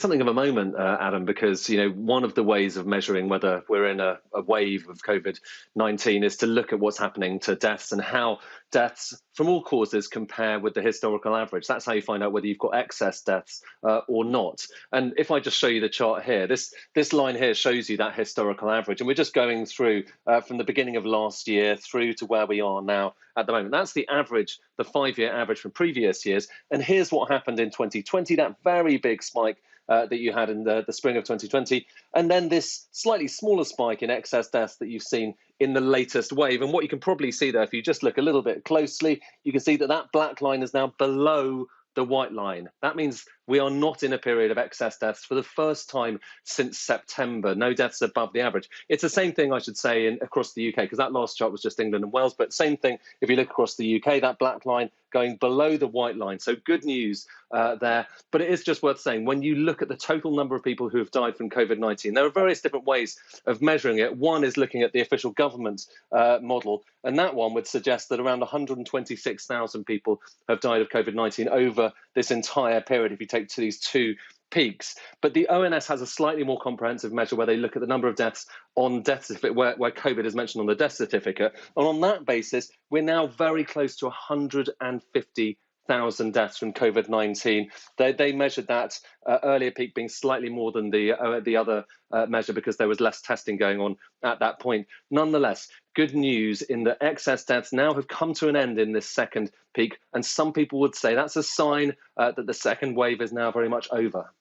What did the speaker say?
something of a moment, Adam, because one of the ways of measuring whether we're in a wave of COVID-19 is to look at what's happening to deaths and how deaths from all causes compare with the historical average. That's how you find out whether you've got excess deaths or not. And if I just show you the chart here, this line here shows you that historical average, and we're just going through from the beginning of last year through to where we are now at the moment. That's the average, the 5-year average from previous years. And here's what happened in 2020, that very big spike that you had in the spring of 2020, and then this slightly smaller spike in excess deaths that you've seen in the latest wave. And what you can probably see there, if you just look a little bit closely, you can see that that black line is now below the white line. That means we are not in a period of excess deaths for the first time since September. No deaths above the average. It's the same thing, I should say, across the UK, because that last chart was just England and Wales. But same thing if you look across the UK, that black line going below the white line. So good news there. But it is just worth saying, when you look at the total number of people who have died from COVID-19, there are various different ways of measuring it. One is looking at the official government model, and that one would suggest that around 126,000 people have died of COVID-19 over this entire period if you take these two peaks. But the ONS has a slightly more comprehensive measure where they look at the number of deaths on death certificate, where COVID is mentioned on the death certificate. And on that basis, we're now very close to 150,000 deaths from COVID-19. They measured that earlier peak being slightly more than the other measure because there was less testing going on at that point. Nonetheless, good news in that excess deaths now have come to an end in this second peak, and some people would say that's a sign that the second wave is now very much over.